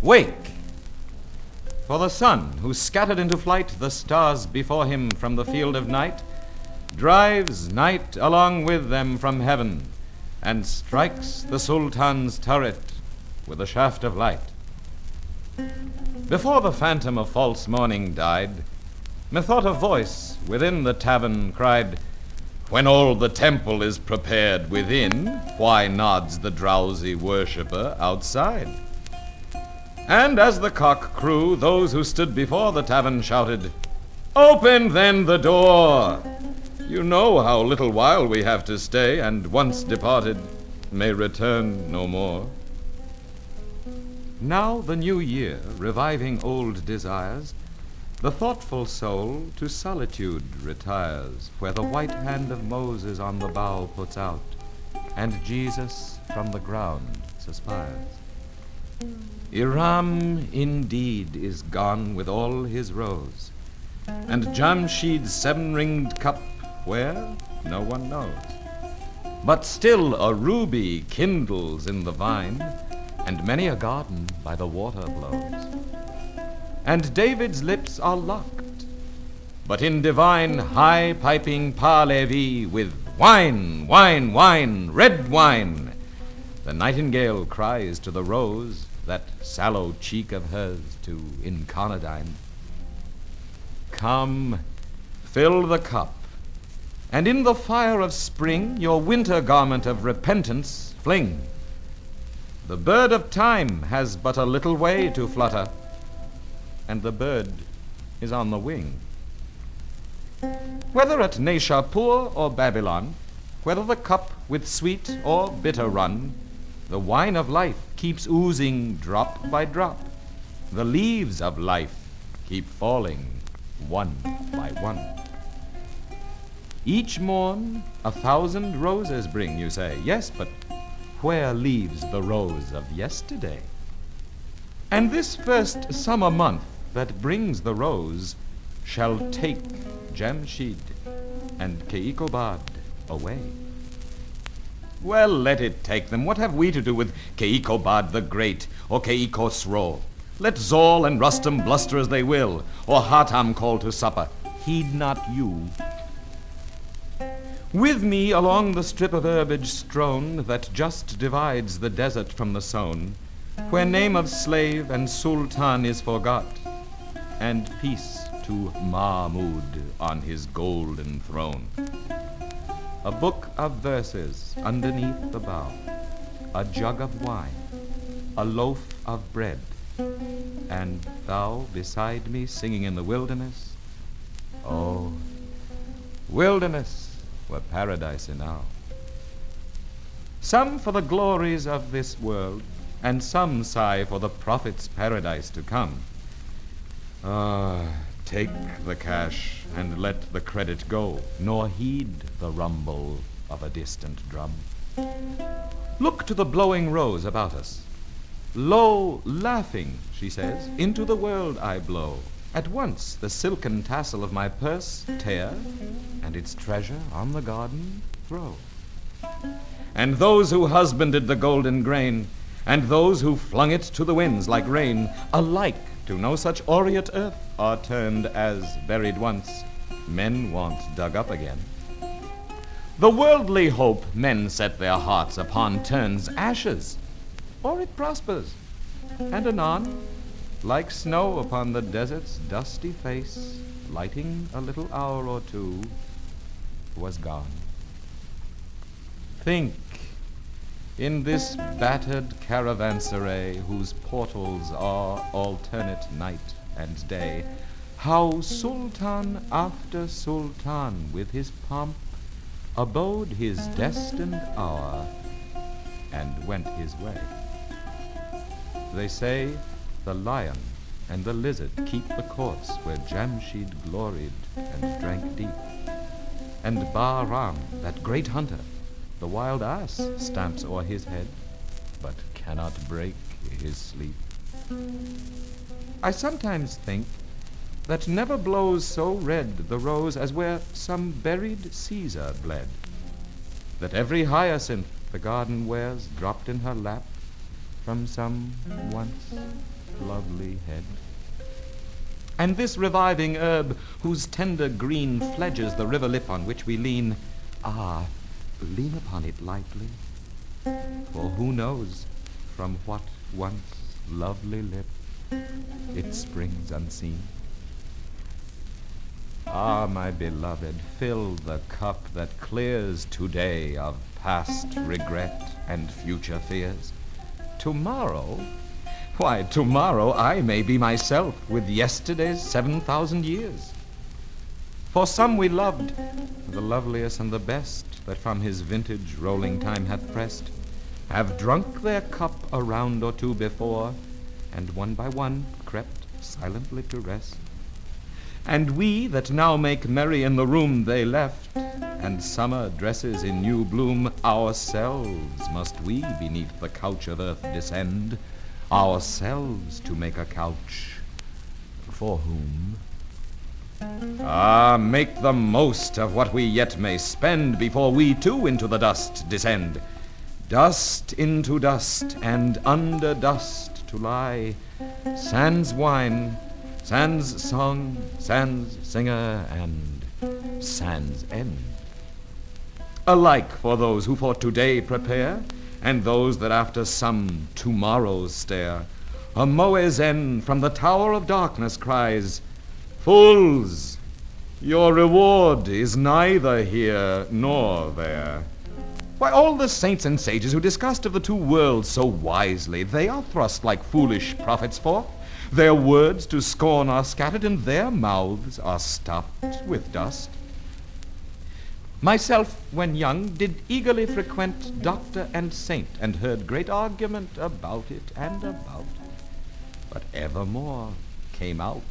Wake! For the sun, who scattered into flight the stars before him from the field of night, drives night along with them from heaven, and strikes the Sultan's turret with a shaft of light. Before the phantom of false morning died, methought a voice within the tavern cried, "When all the temple is prepared within, why nods the drowsy worshipper outside?" And as the cock crew, those who stood before the tavern shouted, "Open then the door! You know how little while we have to stay, and once departed, may return no more." Now the new year, reviving old desires, the thoughtful soul to solitude retires, where the white hand of Moses on the bough puts out, and Jesus from the ground suspires. Iram indeed is gone with all his rose, and Jamshid's seven-ringed cup where, no one knows. But still a ruby kindles in the vine, and many a garden by the water blows. And David's lips are locked, but in divine high-piping parley with "Wine, wine, wine, red wine," the nightingale cries to the rose, that sallow cheek of hers, to incarnadine. Come, fill the cup, and in the fire of spring your winter garment of repentance fling. The bird of time has but a little way to flutter, and the bird is on the wing. Whether at Neshapur or Babylon, whether the cup with sweet or bitter run, the wine of life keeps oozing drop by drop. The leaves of life keep falling one by one. Each morn 1,000 roses bring, you say. Yes, but where leaves the rose of yesterday? And this first summer month that brings the rose shall take Jamshid and Keikobad away. Well, let it take them. What have we to do with Keikobad the Great, or Keikosro? Let Zol and Rustum bluster as they will, or Hatam call to supper. Heed not you. With me along the strip of herbage strown that just divides the desert from the sown, where name of slave and sultan is forgot, and peace to Mahmud on his golden throne. A book of verses underneath the bough, a jug of wine, a loaf of bread, and thou beside me singing in the wilderness. Oh, wilderness were paradise enow. Some for the glories of this world, and some sigh for the prophet's paradise to come. Take the cash and let the credit go, nor heed the rumble of a distant drum. Look to the blowing rose about us. Lo, laughing, she says, into the world I blow. At once the silken tassel of my purse tear, and its treasure on the garden throw. And those who husbanded the golden grain, and those who flung it to the winds like rain, alike to no such aureate earth are turned as, buried once, men want dug up again. The worldly hope men set their hearts upon turns ashes, or it prospers, and anon, like snow upon the desert's dusty face, lighting a little hour or two, was gone. Think, in this battered caravanserai, whose portals are alternate night and day, how sultan after sultan with his pomp abode his destined hour and went his way. They say the lion and the lizard keep the courts where Jamshid gloried and drank deep, and Bahram, that great hunter, the wild ass stamps o'er his head, but cannot break his sleep. I sometimes think that never blows so red the rose as where some buried Caesar bled, that every hyacinth the garden wears dropped in her lap from some once lovely head. And this reviving herb, whose tender green fledges the river lip on which we lean, ah, lean upon it lightly, for who knows from what once lovely lip it springs unseen. Ah, my beloved, fill the cup that clears today of past regret and future fears. Tomorrow, why, tomorrow I may be myself with yesterday's 7,000 years. For some we loved, the loveliest and the best that from his vintage rolling time hath pressed, have drunk their cup a round or two before, and one by one crept silently to rest. And we that now make merry in the room they left, and summer dresses in new bloom, ourselves must we beneath the couch of earth descend, ourselves to make a couch for whom? Ah, make the most of what we yet may spend before we too into the dust descend. Dust into dust, and under dust to lie, sans wine, sans song, sans singer, and sans end. Alike for those who for today prepare, and those that after some tomorrow stare. A Moezen from the tower of darkness cries, "Fools, your reward is neither here nor there." Why, all the saints and sages who discussed of the two worlds so wisely, they are thrust like foolish prophets forth. Their words to scorn are scattered, and their mouths are stopped with dust. Myself, when young, did eagerly frequent doctor and saint, and heard great argument about it and about it, but evermore came out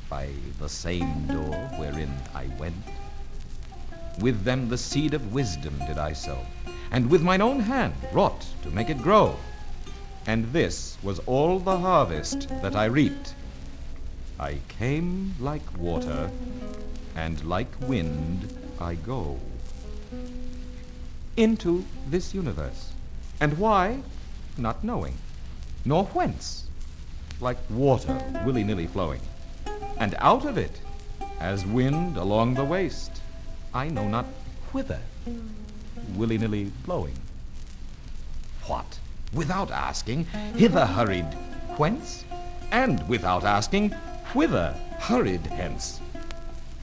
by the same door wherein I went. With them the seed of wisdom did I sow, and with mine own hand wrought to make it grow. And this was all the harvest that I reaped. I came like water, and like wind I go into this universe. And why? Not knowing, nor whence, like water willy-nilly flowing. And out of it, as wind along the waste, I know not whither, willy-nilly blowing. What? Without asking, hither hurried, whence? And without asking, whither hurried hence?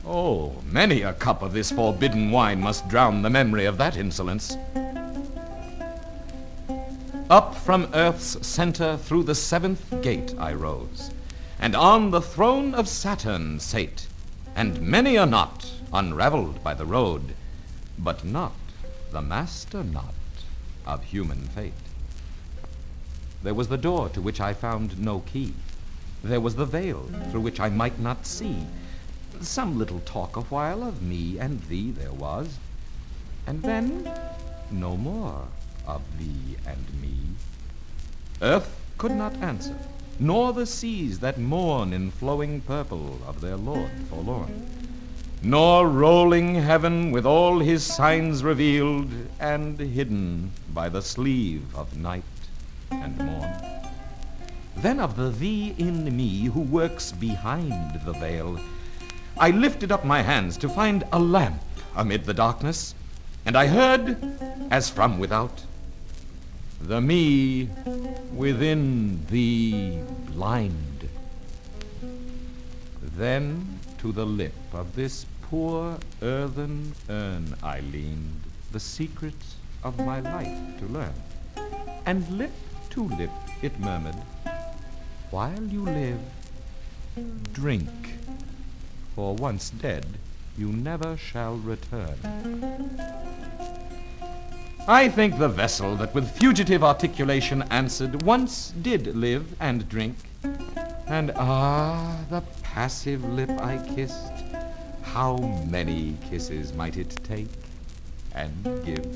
Oh, many a cup of this forbidden wine must drown the memory of that insolence. Up from earth's center through the seventh gate I rose, and on the throne of Saturn sate, and many a knot unraveled by the road, but not the master knot of human fate. There was the door to which I found no key. There was the veil through which I might not see. Some little talk a while of me and thee there was, and then no more of thee and me. Earth could not answer, nor the seas that mourn in flowing purple of their Lord forlorn, nor rolling heaven with all his signs revealed and hidden by the sleeve of night and morn. Then of the thee in me who works behind the veil, I lifted up my hands to find a lamp amid the darkness, and I heard, as from without, the me within thee blind. Then to the lip of this poor earthen urn I leaned, the secrets of my life to learn. And lip to lip it murmured, "While you live, drink, for once dead, you never shall return." I think the vessel that with fugitive articulation answered once did live and drink. And ah, the passive lip I kissed, how many kisses might it take and give?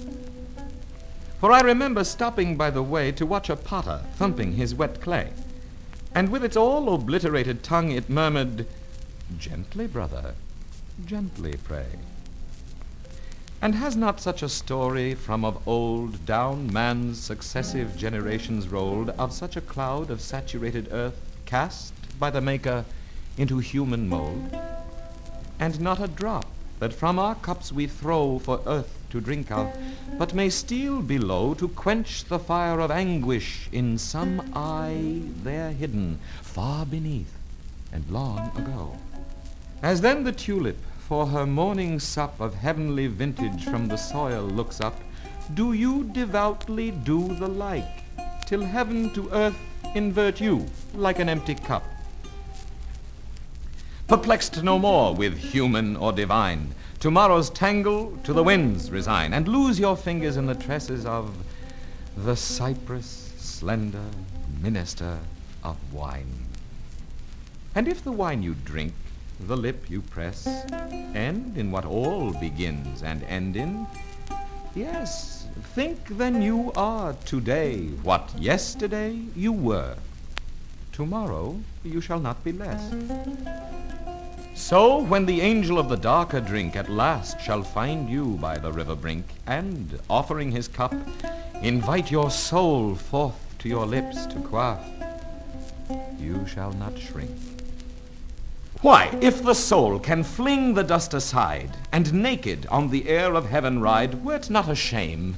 For I remember stopping by the way to watch a potter thumping his wet clay, and with its all obliterated tongue it murmured, "Gently, brother, gently, pray." And has not such a story from of old down man's successive generations rolled, of such a cloud of saturated earth cast by the Maker into human mold, and not a drop that from our cups we throw for earth to drink of, but may steal below to quench the fire of anguish in some eye there hidden, far beneath and long ago. As then the tulip for her morning sup of heavenly vintage from the soil looks up, do you devoutly do the like, till heaven to earth invert you like an empty cup. Perplexed no more with human or divine, tomorrow's tangle to the winds resign, and lose your fingers in the tresses of the cypress slender minister of wine. And if the wine you drink, the lip you press, end in what all begins and end in, yes, think then you are today what yesterday you were. Tomorrow you shall not be less. So when the angel of the darker drink at last shall find you by the river brink, and, offering his cup, invite your soul forth to your lips to quaff, you shall not shrink. Why, if the soul can fling the dust aside, and naked on the air of heaven ride, were't not a shame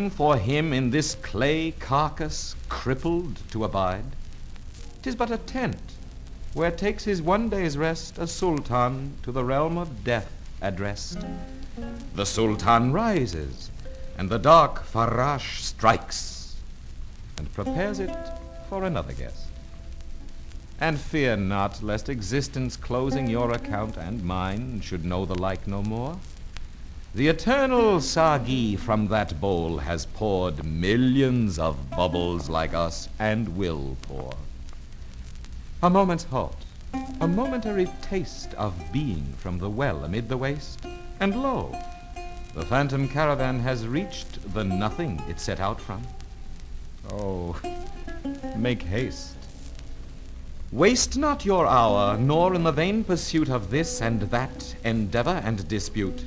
for him in this clay carcass crippled to abide? 'Tis but a tent, where takes his one day's rest a sultan to the realm of death addressed. The sultan rises, and the dark Farash strikes, and prepares it for another guest. And fear not, lest existence closing your account and mine should know the like no more. The eternal Sagi from that bowl has poured millions of bubbles like us, and will pour. A moment's halt, a momentary taste of being from the well amid the waste, and lo, the phantom caravan has reached the nothing it set out from. Oh, make haste. Waste not your hour, nor in the vain pursuit of this and that endeavor and dispute.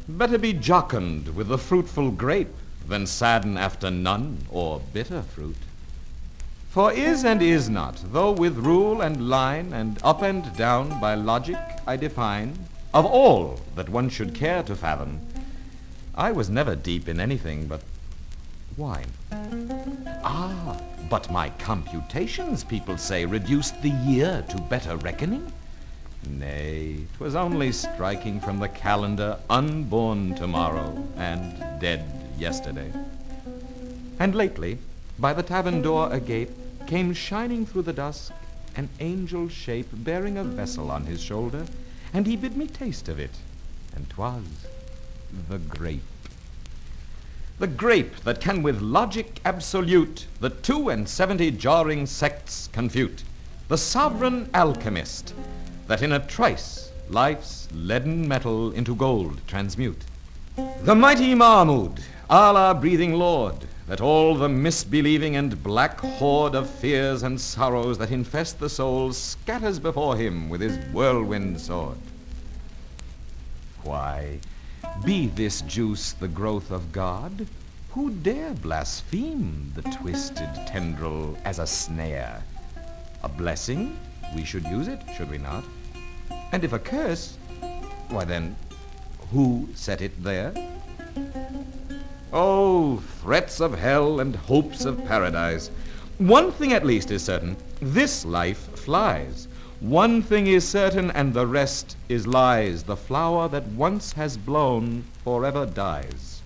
Better be jocund with the fruitful grape than sadden after none or bitter fruit. For is and is not, though with rule and line and up and down by logic I define, of all that one should care to fathom, I was never deep in anything but wine. Ah, but my computations, people say, reduced the year to better reckoning? Nay, 'twas only striking from the calendar unborn tomorrow and dead yesterday. And lately, by the tavern door agape, came shining through the dusk an angel shape bearing a vessel on his shoulder, and he bid me taste of it, and 'twas the grape. The grape that can with logic absolute the 72 jarring sects confute. The sovereign alchemist that in a trice life's leaden metal into gold transmute. The mighty Mahmud, Allah breathing Lord, that all the misbelieving and black horde of fears and sorrows that infest the soul scatters before him with his whirlwind sword. Why, be this juice the growth of God, who dare blaspheme the twisted tendril as a snare? A blessing, we should use it, should we not? And if a curse, why then, who set it there? Oh, threats of hell and hopes of paradise. One thing at least is certain, this life flies. One thing is certain, and the rest is lies. The flower that once has blown forever dies.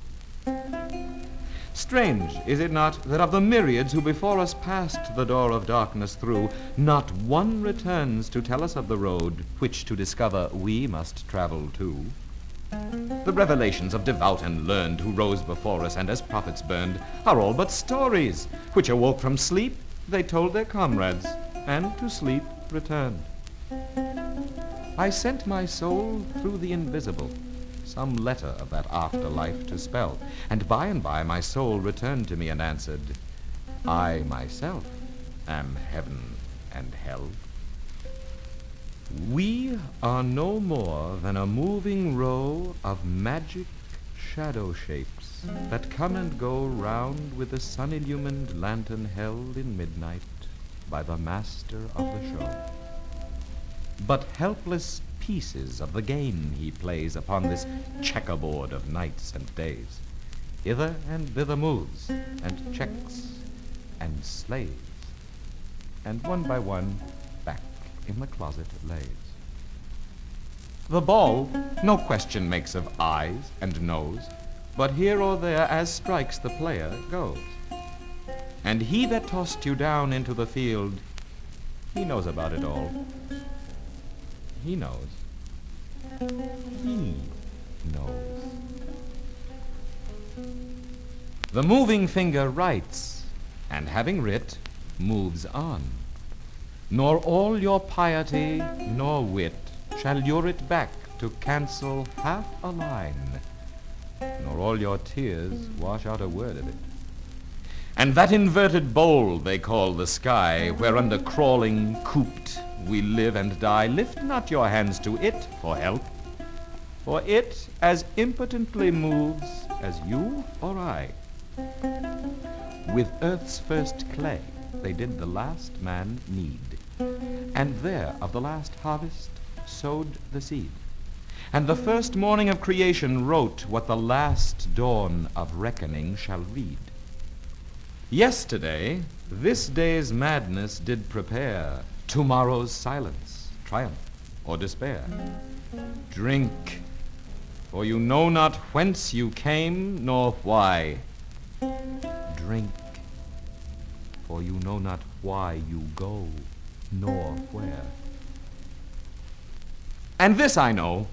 Strange, is it not, that of the myriads who before us passed the door of darkness through, not one returns to tell us of the road which to discover we must travel too? The revelations of devout and learned who rose before us and as prophets burned are all but stories, which awoke from sleep, they told their comrades, and to sleep returned. I sent my soul through the invisible, some letter of that afterlife to spell, and by my soul returned to me and answered, I myself am heaven and hell. We are no more than a moving row of magic shadow shapes that come and go round with the sun-illumined lantern held in midnight by the master of the show. But helpless pieces of the game he plays upon this checkerboard of nights and days, hither and thither moves, and checks, and slays, and one by one back in the closet lays. The ball no question makes of eyes and nose, but here or there as strikes the player goes. And he that tossed you down into the field, he knows about it all. He knows. He knows. The moving finger writes, and having writ, moves on. Nor all your piety nor wit shall lure it back to cancel half a line, nor all your tears wash out a word of it. And that inverted bowl they call the sky, whereunder crawling, cooped, we live and die, lift not your hands to it for help, for it as impotently moves as you or I. With earth's first clay they did the last man knead, and there of the last harvest sowed the seed, and the first morning of creation wrote what the last dawn of reckoning shall read. Yesterday this day's madness did prepare tomorrow's silence, triumph, or despair. Drink, for you know not whence you came nor why. Drink, for you know not why you go nor where. And this I know,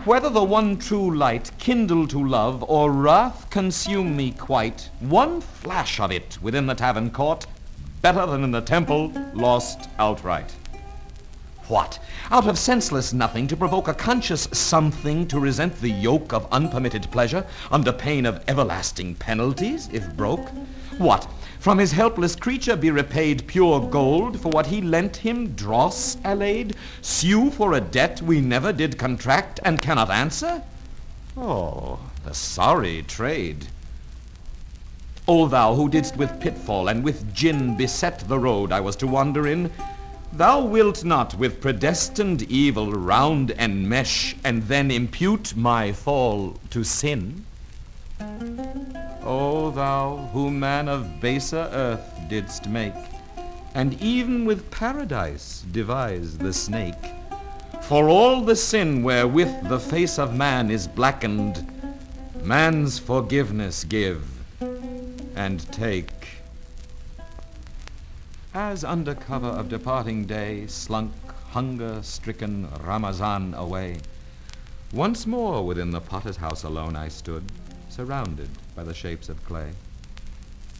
whether the one true light kindle to love, or wrath consume me quite, one flash of it within the tavern court, better than in the temple, lost outright. What? Out of senseless nothing to provoke a conscious something to resent the yoke of unpermitted pleasure, under pain of everlasting penalties, if broke? What? From his helpless creature be repaid pure gold for what he lent him, dross allayed, sue for a debt we never did contract and cannot answer? Oh, the sorry trade. O thou who didst with pitfall and with gin beset the road I was to wander in, thou wilt not with predestined evil round and mesh, and then impute my fall to sin? O thou who man of baser earth didst make, and even with paradise devise the snake, for all the sin wherewith the face of man is blackened, man's forgiveness give and take. As under cover of departing day slunk hunger-stricken Ramazan away, once more within the potter's house alone I stood, surrounded by the shapes of clay.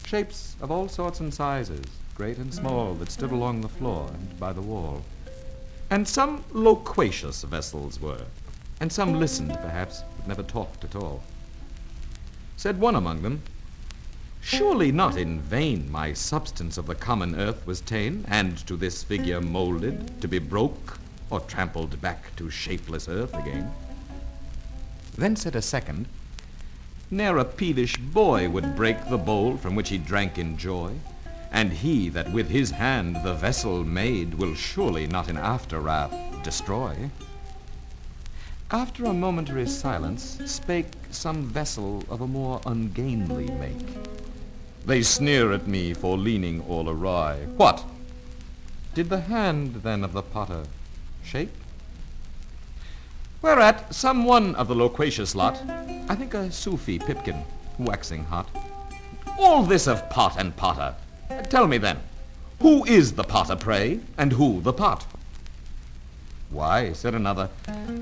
Shapes of all sorts and sizes, great and small, that stood along the floor and by the wall. And some loquacious vessels were, and some listened, perhaps, but never talked at all. Said one among them, surely not in vain my substance of the common earth was ta'en, and to this figure molded, to be broke, or trampled back to shapeless earth again. Then said a second, ne'er a peevish boy would break the bowl from which he drank in joy, and he that with his hand the vessel made will surely not in after-wrath destroy. After a momentary silence spake some vessel of a more ungainly make. They sneer at me for leaning all awry. What? Did the hand then of the potter shake? Whereat some one of the loquacious lot, I think a Sufi pipkin, waxing hot, all this of pot and potter, tell me then, who is the potter, pray, and who the pot? Why, said another,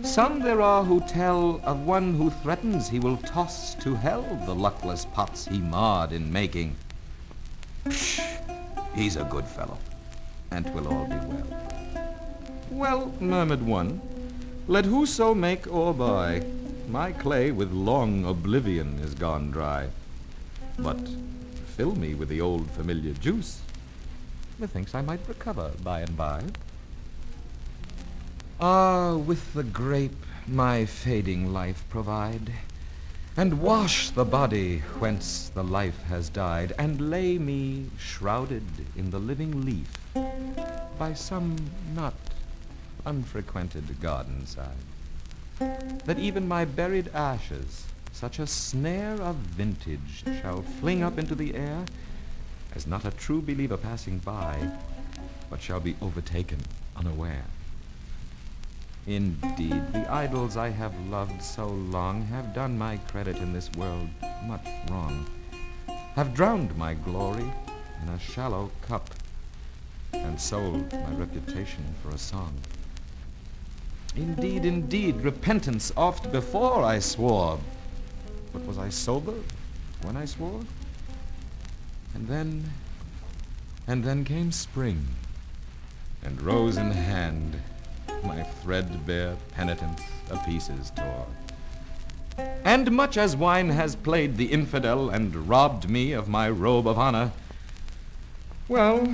some there are who tell of one who threatens he will toss to hell the luckless pots he marred in making. Psh, he's a good fellow, and 'twill all be well. Well, murmured one, let whoso make or buy, my clay with long oblivion is gone dry. But fill me with the old familiar juice, methinks I might recover by and by. Ah, with the grape my fading life provide, and wash the body whence the life has died, and lay me shrouded in the living leaf by some not unfrequented garden side, that even my buried ashes such a snare of vintage shall fling up into the air, as not a true believer passing by, but shall be overtaken unaware. Indeed, the idols I have loved so long have done my credit in this world much wrong, have drowned my glory in a shallow cup, and sold my reputation for a song. Indeed, indeed, repentance oft before I swore, but was I sober when I swore? And then came spring, and rose in hand my threadbare penitence a pieces tore. And much as wine has played the infidel and robbed me of my robe of honor, well,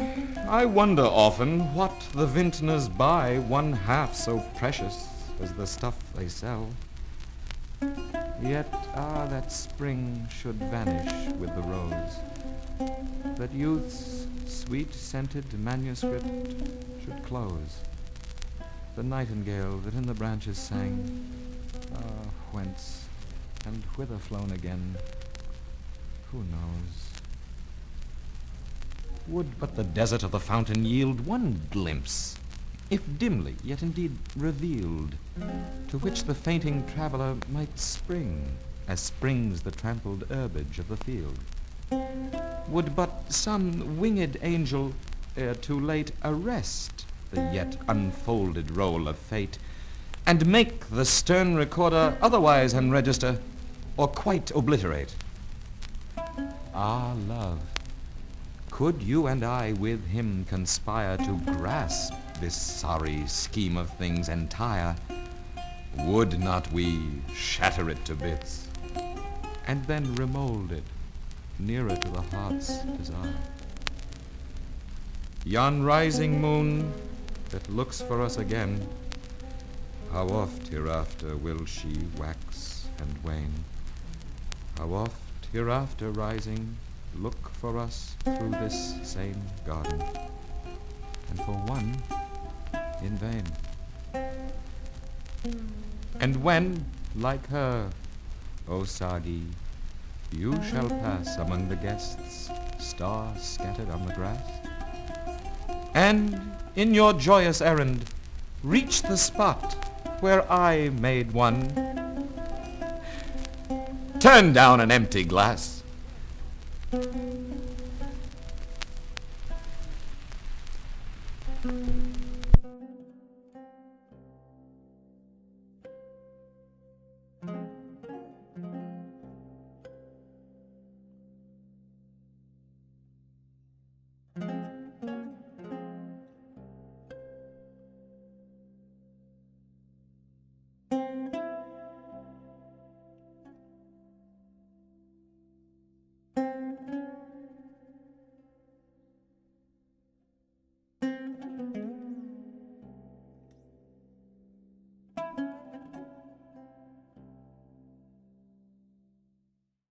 I wonder often what the vintners buy one half so precious as the stuff they sell. Yet, that spring should vanish with the rose, that youth's sweet-scented manuscript should close. The nightingale that in the branches sang, whence and whither flown again, who knows? Would but the desert of the fountain yield one glimpse, if dimly, yet indeed revealed, to which the fainting traveler might spring, as springs the trampled herbage of the field. Would but some winged angel, ere too late, arrest the yet unfolded roll of fate, and make the stern recorder otherwise unregister, or quite obliterate. Ah, love, could you and I with him conspire to grasp this sorry scheme of things entire, would not we shatter it to bits, and then remold it nearer to the heart's desire? Yon rising moon that looks for us again, how oft hereafter will she wax and wane? How oft hereafter rising look for us through this same garden, and for one in vain. And when, like her, O Sagi, you shall pass among the guests, stars scattered on the grass, and in your joyous errand reach the spot where I made one, turn down an empty glass.